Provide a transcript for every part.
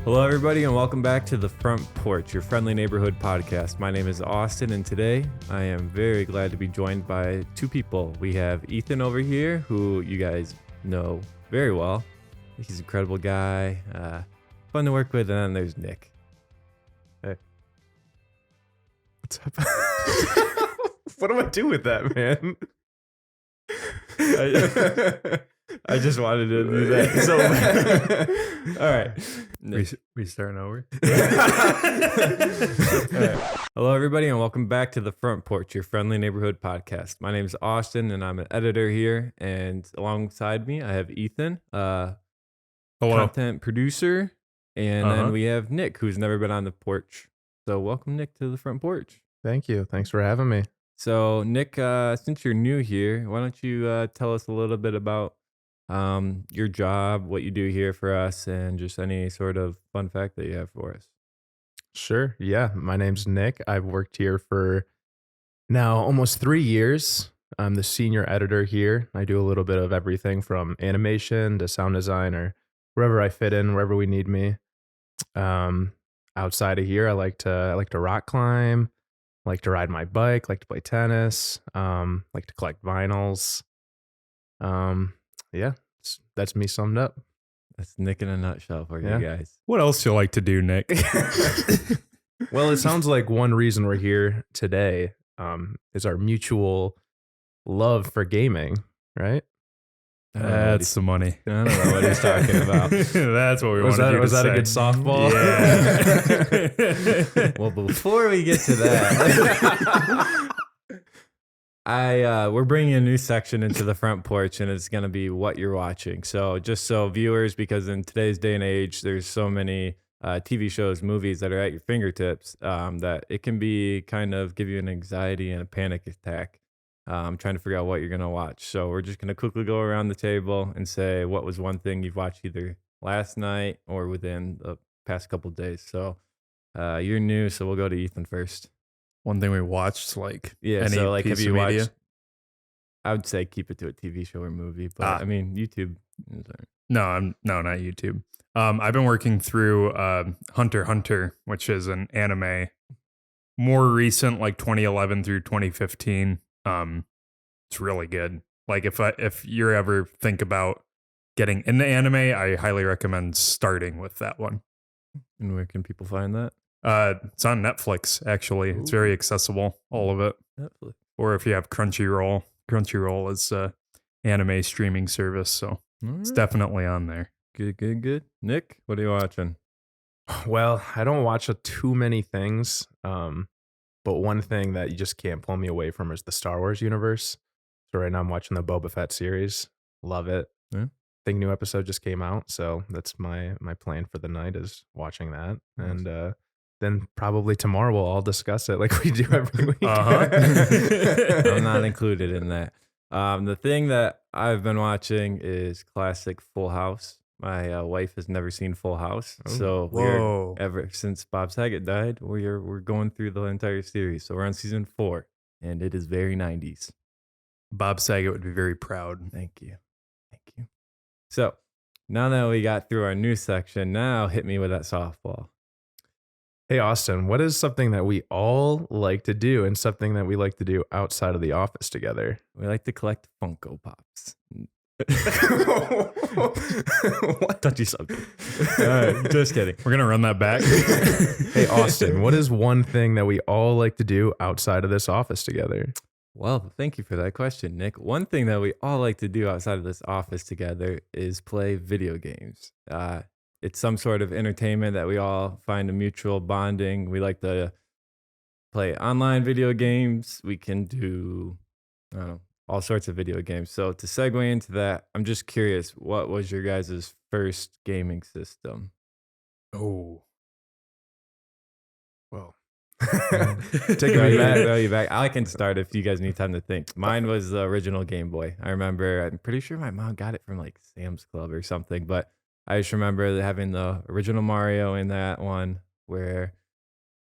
Hello, everybody, and welcome back to The Front Porch, your friendly neighborhood podcast. My name is Austin, and today I am very glad to be joined by two people. We have Ethan over here, who you guys know very well. He's an incredible guy, fun to work with, and then there's Nick. Hey. What's up? What do I do with that, man? I just wanted to do that so bad. All right. We starting over? All right. Hello, everybody, and welcome back to The Front Porch, your friendly neighborhood podcast. My name is Austin, and I'm an editor here. And alongside me, I have Ethan, content producer, and then we have Nick, who's never been on the porch. So welcome, Nick, to The Front Porch. Thank you. Thanks for having me. So, Nick, since you're new here, why don't you tell us a little bit about your job, what you do here for us, and just any sort of fun fact that you have for us. Sure. Yeah. My name's Nick. I've worked here for now almost 3 years. I'm the senior editor here. I do a little bit of everything from animation to sound design or wherever I fit in, wherever we need me. Outside of here, I like to rock climb, like to ride my bike, like to play tennis, like to collect vinyls. Yeah, that's me summed up. That's Nick in a nutshell for you guys. What else do you like to do, Nick? Well, it sounds like one reason we're here today is our mutual love for gaming, right? That's the money. I don't know what he's talking about. That's what we wanted you to Was that say. a good softball? Yeah. Well, before we get to that, we're bringing a new section into The Front Porch, and it's going to be what you're watching. So just so viewers, because in today's day and age, there's so many TV shows, movies that are at your fingertips that it can be kind of give you an anxiety and a panic attack trying to figure out what you're going to watch. So we're just going to quickly go around the table and say what was one thing you've watched either last night or within the past couple of days. So you're new, so we'll go to Ethan first. One thing we watched, like any so like piece have you of media? watched? I would say keep it to a TV show or movie, but I mean YouTube. No, not YouTube. I've been working through Hunter x Hunter, which is an anime, more recent, like 2011 through 2015. It's really good. Like if you ever think about getting into anime, I highly recommend starting with that one. And where can people find that? It's on Netflix, actually. Ooh. It's very accessible, all of it. Netflix. Or if you have Crunchyroll. Crunchyroll is a anime streaming service, so it's definitely on there. Good. Nick, what are you watching? Well, I don't watch too many things, but one thing that you just can't pull me away from is the Star Wars universe. So right now I'm watching the Boba Fett series. Love it. Yeah. I think new episode just came out, so that's my plan for the night is watching that. Nice. And then probably tomorrow we'll all discuss it like we do every week. I'm not included in that. The thing that I've been watching is classic Full House. My wife has never seen Full House, so ever since Bob Saget died, we're going through the entire series. So we're on season 4, and it is very 90s. Bob Saget would be very proud. Thank you. So now that we got through our news section, now hit me with that softball. Hey, Austin, what is something that we all like to do and something that we like to do outside of the office together? We like to collect Funko Pops. What? Touchy subject. Just kidding. We're going to run that back. Hey, Austin, what is one thing that we all like to do outside of this office together? Well, thank you for that question, Nick. One thing that we all like to do outside of this office together is play video games. It's some sort of entertainment that we all find a mutual bonding. We like to play online video games. We can do, all sorts of video games. So to segue into that, I'm just curious, what was your guys' first gaming system? Oh. Well. Taking me back. I can start if you guys need time to think. Mine was the original Game Boy. I'm pretty sure my mom got it from like Sam's Club or something, but I just remember having the original Mario in that one where,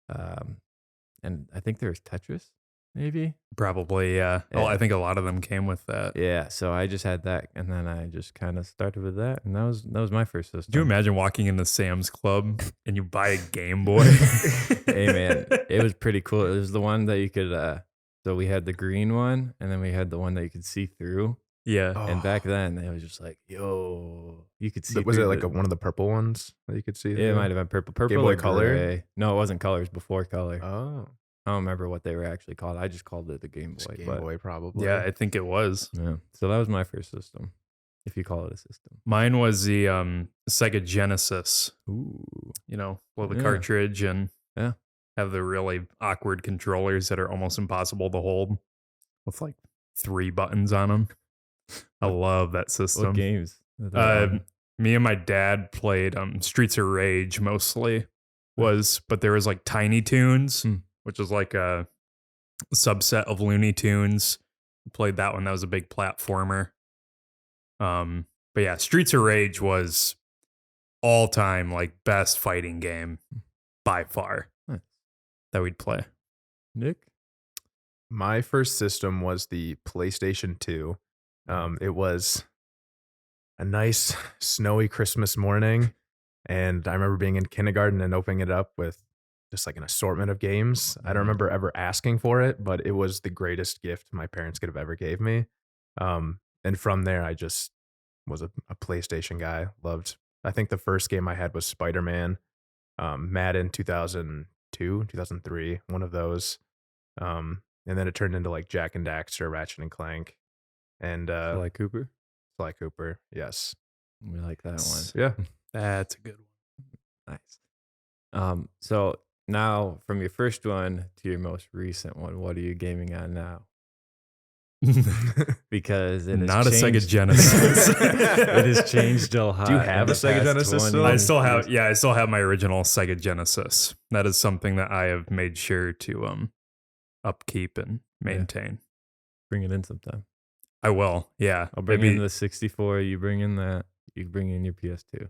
and I think there was Tetris maybe. Probably, yeah. Oh, I think a lot of them came with that. Yeah, so I just had that, and then I just kind of started with that, and that was my first system. Do you imagine walking into Sam's Club and you buy a Game Boy? Hey man, it was pretty cool. It was the one that you could. So we had the green one, and then we had the one that you could see through. Yeah. And back then, it was just like, yo, you could see. Was it through like one of the purple ones that you could see? It might have been purple Game Boy or Color? gray. No, it wasn't colors before color. Oh, I don't remember what they were actually called. I just called it the Game it's Boy. Game but Boy probably. Yeah, I think it was. yeah, so that was my first system, if you call it a system. Mine was the Sega Genesis, Ooh, blow the Yeah. cartridge and Yeah. have the really awkward controllers that are almost impossible to hold with like 3 buttons on them. I love that system. what games? Are they on? Me and my dad played Streets of Rage mostly, but there was like Tiny Toons, which is like a subset of Looney Tunes. Played that one. That was a big platformer. But yeah, Streets of Rage was all time like best fighting game by far Nice. that we'd play. Nick? My first system was the PlayStation 2. It was a nice snowy Christmas morning, and I remember being in kindergarten and opening it up with just like an assortment of games. I don't remember ever asking for it, but it was the greatest gift my parents could have ever gave me. And from there, I just was a PlayStation guy. I think the first game I had was Spider-Man, Madden 2002, 2003, one of those. And then it turned into like Jack and Daxter, Ratchet and Clank, and Sly Cooper? Sly Cooper. Yes. We like that one. Yeah. That's a good Nice. So now from your first one to your most recent one, what are you gaming on now? one. Because it has Not a Sega changed- Genesis. It has changed a lot. Do you have in a the Sega past Genesis 20 still? I still have, years. I still have my original Sega Genesis. That is something that I have made sure to upkeep and maintain. Bring it in sometime. I will, yeah. I'll bring Maybe- in the 64. You bring in that. You bring in your PS2.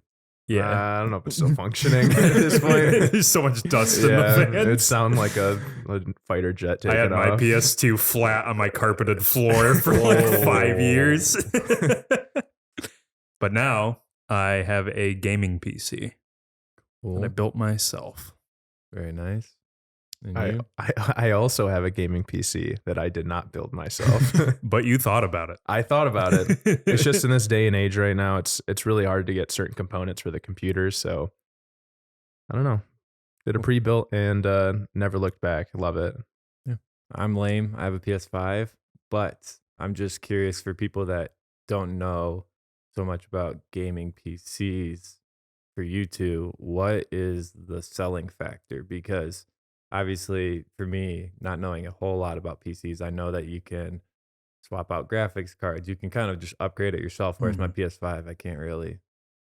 yeah. I don't know if it's still functioning at this point. There's so much dust in Yeah, the it'd fans. sound like a fighter jet I taking had my off. PS2 flat on my carpeted floor for like 5 years. But now I have a gaming PC Cool. that I built myself. Very nice. And you? I also have a gaming PC that I did not build myself. But you thought about it. I thought about it. It's just in this day and age right now, it's really hard to get certain components for the computers. So I don't know. Did a pre-built and never looked back. Love it. I'm lame. I have a PS5, but I'm just curious for people that don't know so much about gaming PCs. For you two, what is the selling factor? Because obviously, for me, not knowing a whole lot about PCs, I know that you can swap out graphics cards. You can kind of just upgrade it yourself. Whereas my PS5, I can't really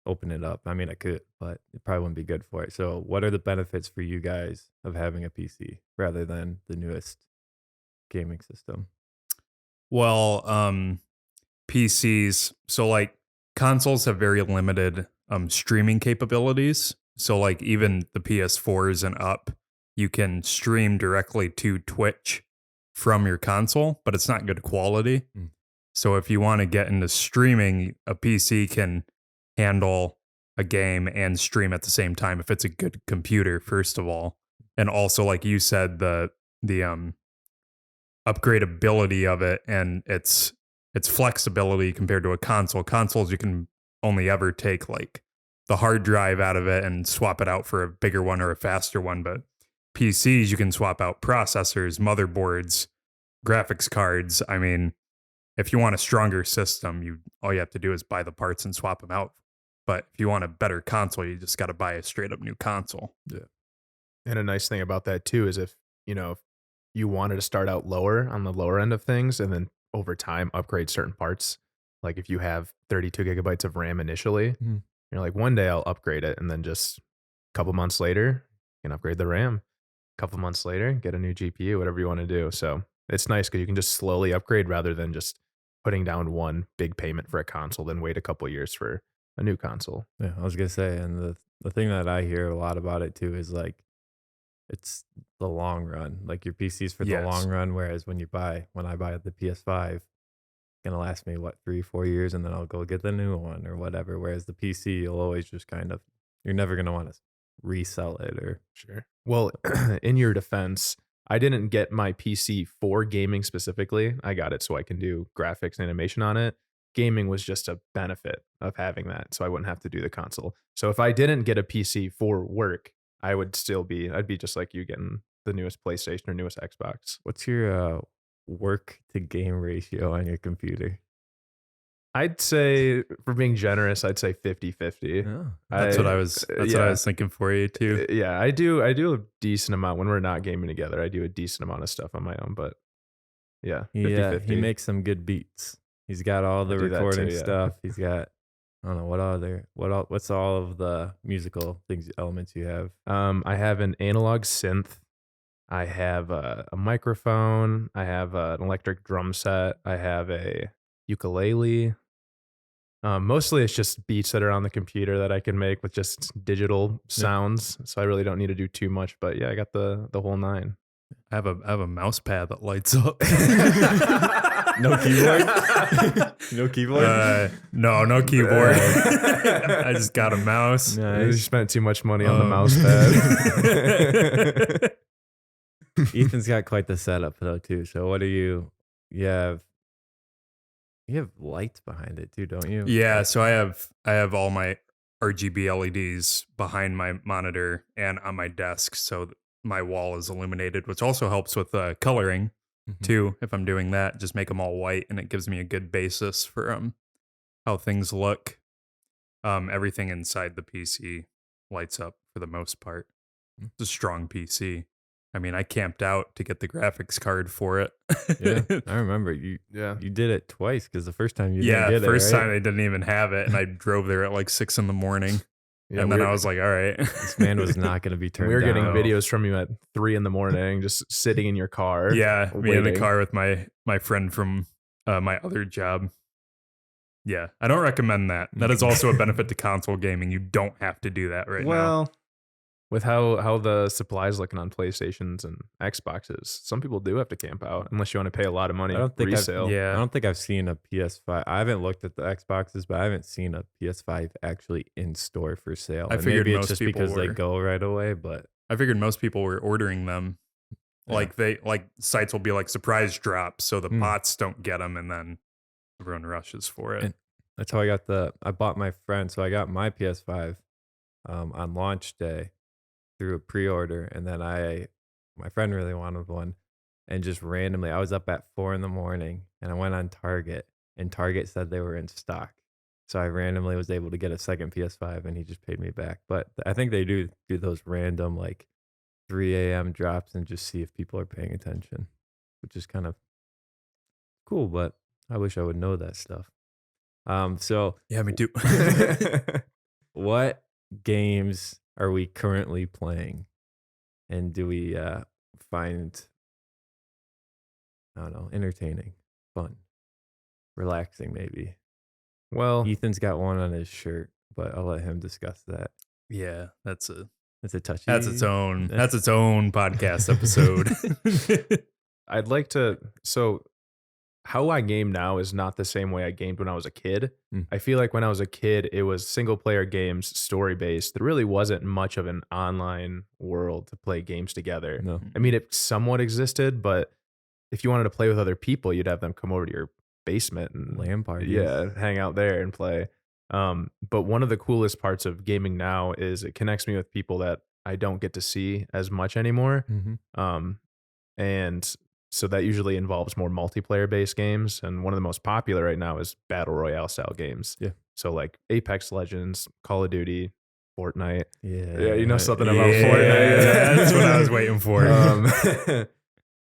open it up. I mean, I could, but it probably wouldn't be good for it. So, what are the benefits for you guys of having a PC rather than the newest gaming system? Well, PCs, so like consoles have very limited streaming capabilities. So like even the PS4s and up, you can stream directly to Twitch from your console, but it's not good quality. So if you want to get into streaming, a PC can handle a game and stream at the same time if it's a good computer, first of all. And also, like you said, the upgradability of it and its flexibility compared to a console. Consoles, you can only ever take like the hard drive out of it and swap it out for a bigger one or a faster one. But PCs, you can swap out processors, motherboards, graphics cards. I mean, if you want a stronger system, all you have to do is buy the parts and swap them out. But if you want a better console, you just got to buy a straight up new console. And a nice thing about that too is if you wanted to start out lower on the lower end of things and then over time upgrade certain parts. Like if you have 32 gigabytes of RAM initially, you're like, one day I'll upgrade it. And then just a couple months later, you can upgrade the RAM. A couple months later, get a new GPU, whatever you want to do. So it's nice because you can just slowly upgrade rather than just putting down one big payment for a console, then wait a couple years for a new console. Yeah, I was gonna say, and the thing that I hear a lot about it too is like it's the long run. Like your PC's for the Yes. long run, whereas when I buy the PS5, gonna last me what 3 4 years, and then I'll go get the new one or whatever. Whereas the PC, you'll always just kind of you're never gonna want to resell it or Sure. Well, in your defense, I didn't get my PC for gaming specifically. I got it so I can do graphics and animation on it. Gaming was just a benefit of having that, so I wouldn't have to do the console. So if I didn't get a PC for work, I'd be just like you getting the newest PlayStation or newest Xbox. what's your work to game ratio on your computer? I'd say, for being generous, I'd say 50-50. Oh, That's what I was. That's what I was thinking for you too. Yeah, I do a decent amount when we're not gaming together. I do a decent amount of stuff on my own, but yeah, 50-50. he makes some good beats. He's got all the do that too, recording yeah. stuff. He's got I don't know what's all of the musical elements you have. I have an analog synth. I have a microphone. I have an electric drum set. I have a ukulele. Mostly it's just beats that are on the computer that I can make with just digital sounds. So I really don't need to do too much. But yeah, I got the whole nine. I have a mouse pad that lights up. No keyboard? No keyboard? No keyboard. I just got a mouse. You Nice. spent too much money on the mouse pad. Ethan's got quite the setup though too. So what do you have lights behind it too, don't you? Yeah, so I have all my RGB LEDs behind my monitor and on my desk, so my wall is illuminated, which also helps with coloring Mhm. too. If I'm doing that, just make them all white, and it gives me a good basis for how things look. Everything inside the PC lights up for the most part. It's a strong PC. I mean, I camped out to get the graphics card for it. Yeah, I remember you Yeah. did it twice because the first time you Yeah, didn't get first it, right? time I didn't even have it, and I drove there at like 6 a.m. Yeah, and then I was like, all right. This man was not going to be turned we were getting down. videos from you at 3 a.m, just sitting in your car. Yeah, me in the waiting. car with my friend from my other job. Yeah, I don't recommend that. That is also a benefit to console gaming. You don't have to do that right now. Well, with how the supply's looking on PlayStations and Xboxes, some people do have to camp out unless you want to pay a lot of money I don't think resale. I Yeah, don't think I've seen a PS5. I haven't looked at the Xboxes, but I haven't seen a PS5 actually in store for sale. I And figured maybe it's most just people because they were. go right away, but I figured most people were ordering them. Yeah. Like sites will be like surprise drops, so the Mm. bots don't get them, and then everyone rushes for it. And that's how I bought my friend. So I got my PS5 on launch day through a pre-order, and then my friend really wanted one, and just randomly I was up at 4 in the morning and I went on Target, and Target said they were in stock. So I randomly was able to get a second PS5, and he just paid me back. But I think they do those random like 3 a.m. drops and just see if people are paying attention, which is kind of cool, but I wish I would know that stuff. So Yeah, me too. what games are we currently playing? And do we find, I don't know, entertaining, fun, relaxing maybe? Well, Ethan's got one on his shirt, but I'll let him discuss that. Yeah, that's It's a touchy. its own podcast episode. I'd like to. So, how I game now is not the same way I gamed when I was a kid. Mm. I feel like when I was a kid, it was single player games, story based. There really wasn't much of an online world to play games together. No. I mean, it somewhat existed, but if you wanted to play with other people, you'd have them come over to your basement and LAN parties. yeah, hang out there and play. But one of the coolest parts of gaming now is it connects me with people that I don't get to see as much anymore. Mhm. And so that usually involves more multiplayer based games. And one of the most popular right now is battle royale style games. Yeah. So like Apex Legends, Call of Duty, Fortnite. Yeah. Yeah, you know something about Yeah, Fortnite. that's what I was waiting for.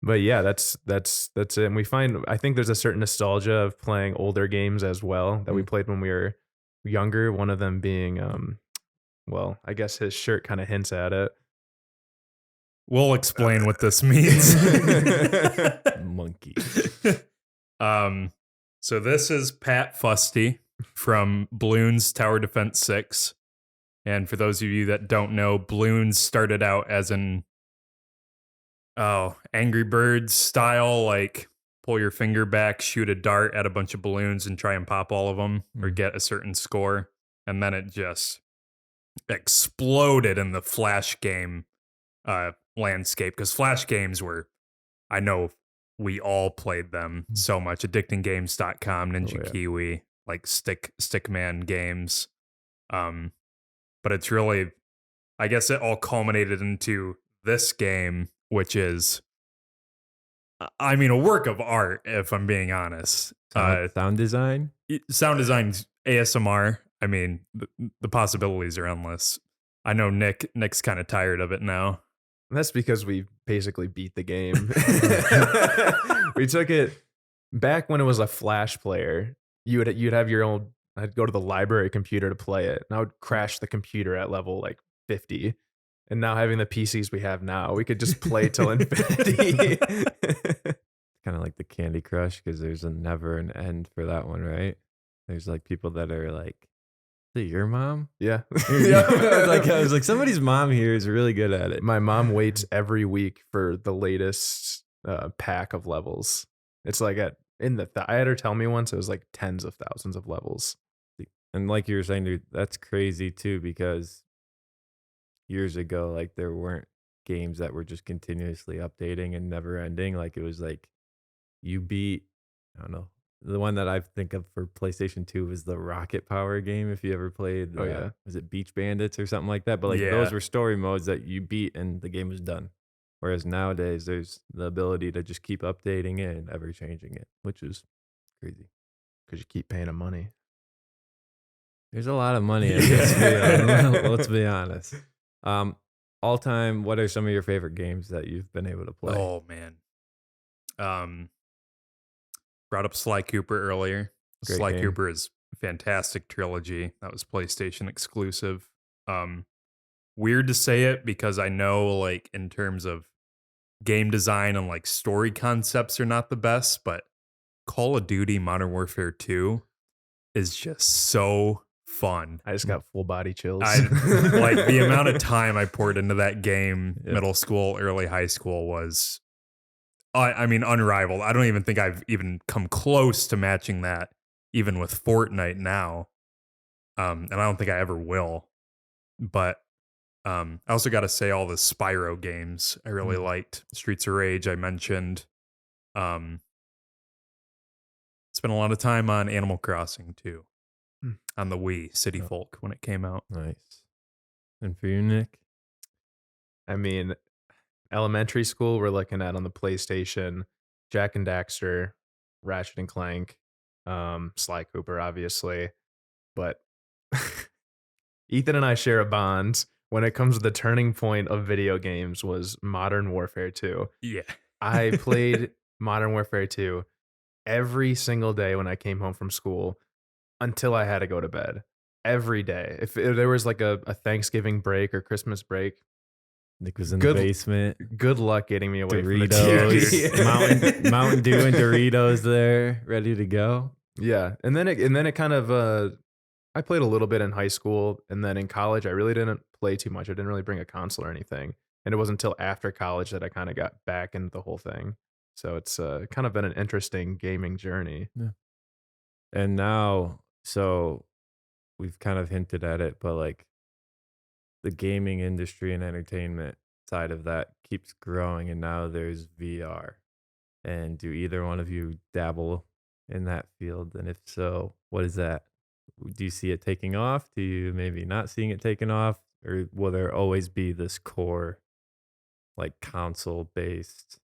But yeah, that's it. And I think there's a certain nostalgia of playing older games as well that we played when we were younger. One of them being, well, I guess his shirt kind of hints at it. We'll explain what this means. Monkey. So this is Pat Fusty from Bloons Tower Defense 6. And for those of you that don't know, Bloons started out as an Oh, Angry Birds style, like pull your finger back, shoot a dart at a bunch of balloons and try and pop all of them or get a certain score. And then it just exploded in the Flash game landscape because Flash games were, I know we all played them so much. Addictinggames.com, Ninja yeah. Kiwi, like Stickman games. But it's really, I guess it all culminated into this game, which is, I mean, a work of art, if I'm being honest. Sound design? Sound design's ASMR. I mean, the possibilities are endless. I know Nick's kind of tired of it now. That's because we basically beat the game. We took it back when it was a Flash player. You'd have your own. I'd go to the library computer to play it, and I would crash the computer at level like 50. And now having the PCs we have now, we could just play till infinity. Kind of like the Candy Crush because there's never an end for that one, right? There's like people that are like, "Is it your mom?" Yeah. I was like, somebody's mom here is really good at it. My mom waits every week for the latest pack of levels. It's like I had her tell me once it was like tens of thousands of levels. And like you were saying, dude, that's crazy too because years ago, like there weren't games that were just continuously updating and never ending. Like it was like you beat, I don't know, the one that I think of for PlayStation 2 was the Rocket Power game. If you ever played, Oh, yeah. was it Beach Bandits or something like that? But like Yeah. those were story modes that you beat and the game was done. Whereas nowadays, there's the ability to just keep updating it and ever changing it, which is crazy. Because you keep paying them money. There's a lot of money in this field. Let's be honest. All time, what are some of your favorite games that you've been able to play? Oh man. Brought up Sly Cooper earlier. Great Sly game. Cooper is a fantastic trilogy. That was PlayStation exclusive. Weird to say it because I know like in terms of game design and like story concepts are not the best, but Call of Duty Modern Warfare 2 is just so fun. I just got full body chills. Like the amount of time I poured into that game, Yep. middle school, early high school was, I mean, unrivaled. I don't even think I've even come close to matching that, even with Fortnite now. And I don't think I ever will. But I also got to say all the Spyro games I really liked. Streets of Rage I mentioned. Spent a lot of time on Animal Crossing too, on the Wii, City Folk when it came out. Nice. And for you, Nick? I mean, elementary school, we're looking at on the PlayStation, Jack and Daxter, Ratchet and Clank, Sly Cooper, obviously. But Ethan and I share a bond when it comes to the turning point of video games was Modern Warfare 2. Yeah. I played Modern Warfare 2 every single day when I came home from school until I had to go to bed. Every day. If there was like a Thanksgiving break or Christmas break, Nick was in Good- the basement. good luck getting me away from the Doritos, TV. Mountain Dew and Doritos there, ready to go. Yeah, and then it kind of I played a little bit in high school, and then in college I really didn't play too much. I didn't really bring a console or anything, and it wasn't until after college that I kind of got back into the whole thing. So it's kind of been an interesting gaming journey. And now, so we've kind of hinted at it, but like the gaming industry and entertainment side of that keeps growing, and now there's VR. And do either one of you dabble in that field? And if so, what is that? Do you see it taking off? Do you maybe not seeing it taking off? Or will there always be this core, like console based,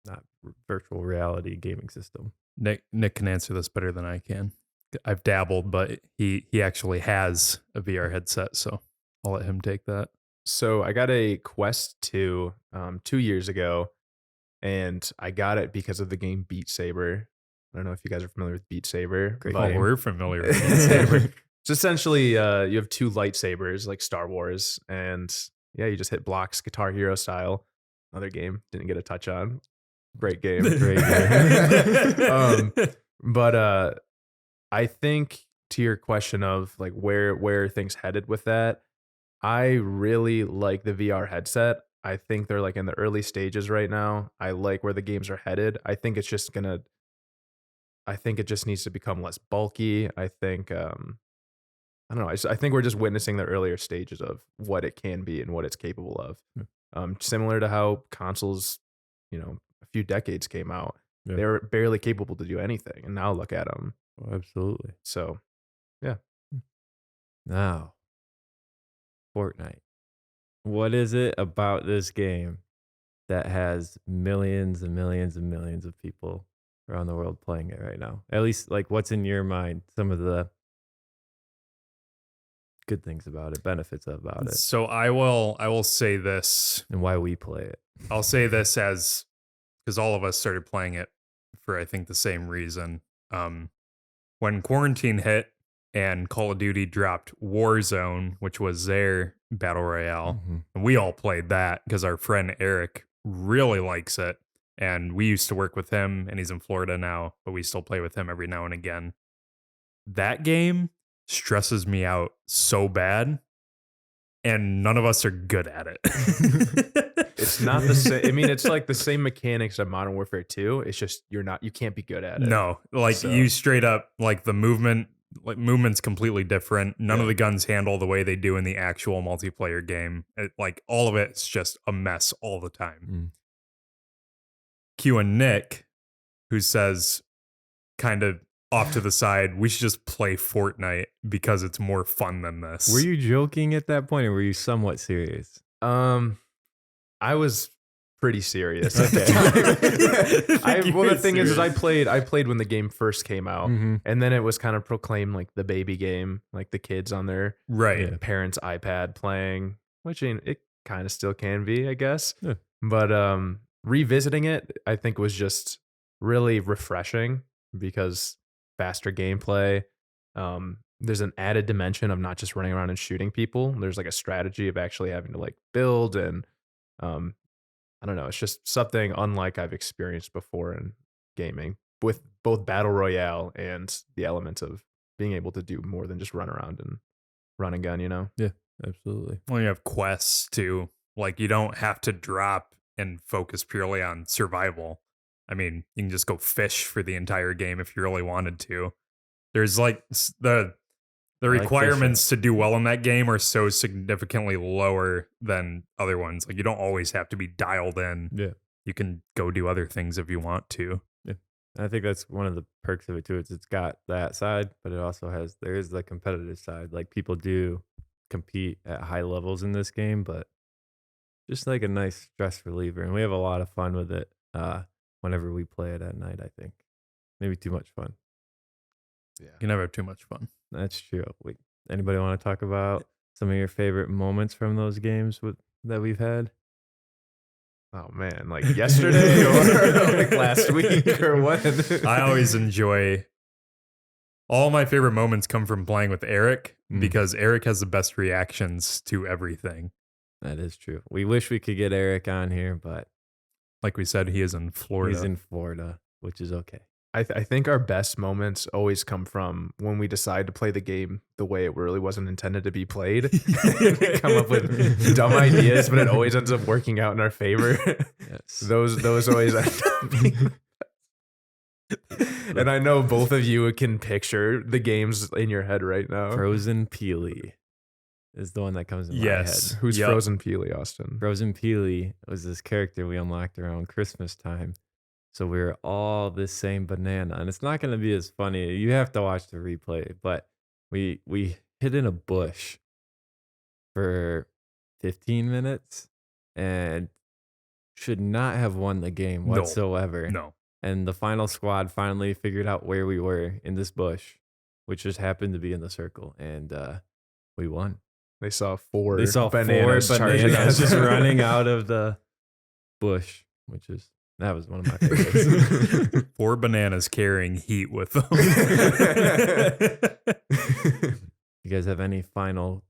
not virtual reality gaming system? Nick can answer this better than I can. I've dabbled, but he actually has a VR headset, so I'll let him take that. So I got a Quest 2 2 years ago, and I got it because of the game Beat Saber. I don't know if you guys are familiar with Beat Saber. Great but game. We're familiar with Beat Saber. It's essentially you have two lightsabers like Star Wars, and yeah, you just hit blocks, Guitar Hero style. Another game didn't get a touch on. Great game. Great game. But I think to your question of like where are things headed with that, I really like the VR headset. I think they're like in the early stages right now. I like where the games are headed. I think it just needs to become less bulky. I think I don't know. I think we're just witnessing the earlier stages of what it can be and what it's capable of. Similar to how consoles, a few decades came out. Yeah. They were barely capable to do anything, and now look at them. Oh, absolutely. So, yeah. Now, Fortnite. What is it about this game that has millions and millions and millions of people around the world playing it right now? At least, like, what's in your mind? Some of the good things about it, benefits about it, So I will say this. and why we play it. I'll say this as because all of us started playing it for I think the same reason. When quarantine hit and Call of Duty dropped Warzone, which was their battle royale, and we all played that because our friend Eric really likes it, and we used to work with him, and he's in Florida now, but we still play with him every now and again. That game stresses me out so bad, and none of us are good at it. It's not the same. I mean, it's like the same mechanics of Modern Warfare 2. It's just you can't be good at it. No, like So- you straight up, like the movement's completely different. None of the guns handle the way they do in the actual multiplayer game. Like all of it's just a mess all the time. Q and Nick, who says kind of off to the side, we should just play Fortnite because it's more fun than this. Were you joking at that point, or were you somewhat serious? I was pretty serious. Okay. Well, the thing is I played when the game first came out, Mhm. and then it was kind of proclaimed like the baby game, like the kids on their Right. Yeah. parents' iPad playing, which it kind of still can be, I guess. Yeah. But revisiting it, I think was just really refreshing because faster gameplay. There's an added dimension of not just running around and shooting people. There's like a strategy of actually having to like build and I don't know. It's just something unlike I've experienced before in gaming with both battle royale and the elements of being able to do more than just run around and run and gun, Absolutely. Well, you have quests too. Like you don't have to drop and focus purely on survival. I mean, you can just go fish for the entire game if you really wanted to. There's like the like requirements to do well in that game are so significantly lower than other ones. Like you don't always have to be dialed in. Yeah. You can go do other things if you want to. I think that's one of the perks of it too. It's got that side, but it also there is the competitive side. Like people do compete at high levels in this game, but just like a nice stress reliever. And we have a lot of fun with it whenever we play it at night, I think. Maybe too much fun. You can never have too much fun. That's true. Anybody want to talk about some of your favorite moments from those games that we've had? Oh man, like yesterday or like last week or what? I always enjoy all my favorite moments come from playing with Eric because Eric has the best reactions to everything. That is true. We wish we could get Eric on here, but Like we said, he is in Florida. he's in Florida, which is okay. I think our best moments always come from when we decide to play the game the way it really wasn't intended to be played. We come up with dumb ideas, but it always ends up working out in our favor. Yes. Those always end up being. And I know both of you can picture the games in your head right now. Frozen Peely is the one that comes in my Yes. head. Who's Yep. Frozen Peely, Austin? Frozen Peely was this character we unlocked around Christmas time. So we were all this same banana. And it's not going to be as funny. You have to watch the replay. But we hid in a bush for 15 minutes and should not have won the game No. whatsoever. No. And the final squad finally figured out where we were in this bush, which just happened to be in the circle. And we won. They saw four They saw bananas, four charging bananas us. just running out of the bush, that was one of my favorites. 4 bananas carrying heat with them. You guys have any final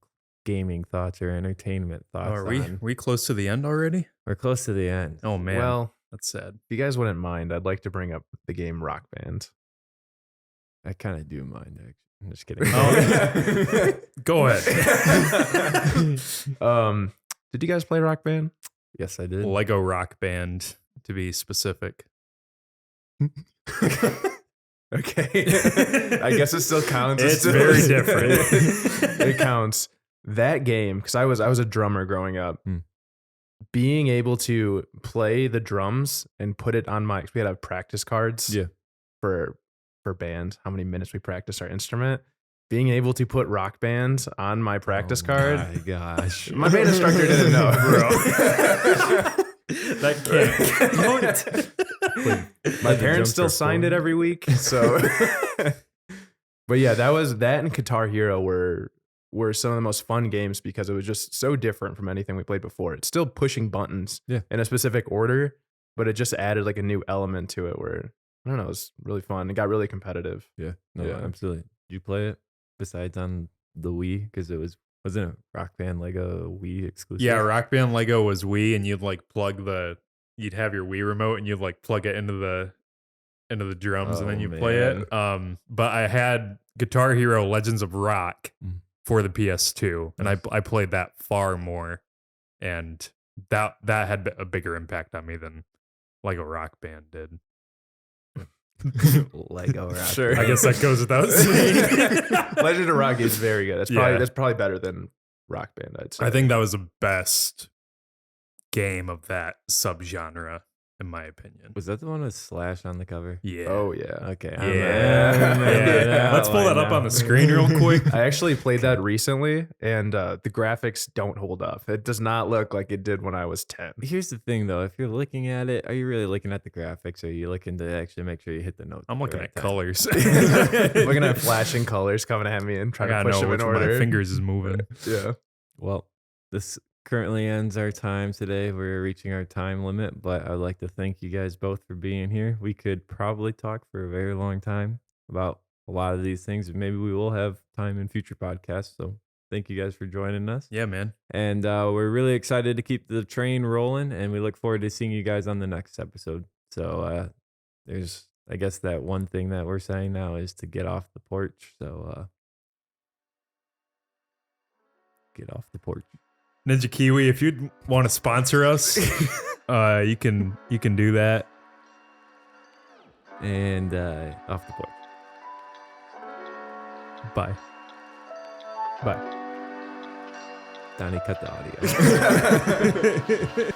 gaming thoughts or entertainment thoughts? Are we close to the end already? We're close to the end. Oh man, Well, that's sad. if you guys wouldn't mind, I'd like to bring up the game Rock Band. I kind of do mind, actually. I'm just kidding. Go ahead. Did you guys play Rock Band? Yes, I did. Lego Rock Band, to be specific. Okay. I guess it still counts. It's very different. It counts. That game, because I was a drummer growing up. Being able to play the drums and put it on we had practice cards for band, how many minutes we practiced our instrument. Being able to put Rock Band on my practice card. My gosh. My band instructor didn't know, bro. That can't. My parents still signed it every week. So, but yeah, that and Guitar Hero were some of the most fun games because it was just so different from anything we played before. It's still pushing buttons in a specific order, but it just added like a new element to it where, I don't know, it was really fun. It got really competitive. Yeah, absolutely. Did you play it besides on the Wii? Because wasn't it Rock Band Lego Wii exclusive? Yeah, Rock Band Lego was Wii, and you'd like you'd have your Wii remote and you'd like plug it into the drums and then you play it. But I had Guitar Hero Legends of Rock for the PS2, and I played that far more, and that had a bigger impact on me than Lego Rock Band did. Lego Rock. Sure. I guess that goes without saying. Legend of Rock is very good. That's probably better than Rock Band, I'd say. I think that was the best game of that subgenre, in my opinion. Was that the one with Slash on the cover? Yeah. Oh, yeah. Okay. Yeah. Let's pull that up on the screen real quick. I actually played that recently, and the graphics don't hold up. It does not look like it did when I was 10. Here's the thing, though. If you're looking at it, are you really looking at the graphics, or are you looking to actually make sure you hit the notes? I'm looking at colors. Looking at flashing colors coming at me and trying to push them in order. My fingers is moving. Yeah. Well, this currently ends our time today. We're reaching our time limit, but I'd like to thank you guys both for being here. We could probably talk for a very long time about a lot of these things. Maybe we will have time in future podcasts. So thank you guys for joining us. Yeah, man. And we're really excited to keep the train rolling, and we look forward to seeing you guys on the next episode. So there's, I guess, that one thing that we're saying now is to get off the porch. So get off the porch. Ninja Kiwi, if you'd want to sponsor us, you can do that. And off the porch. Bye. Donnie, cut the audio.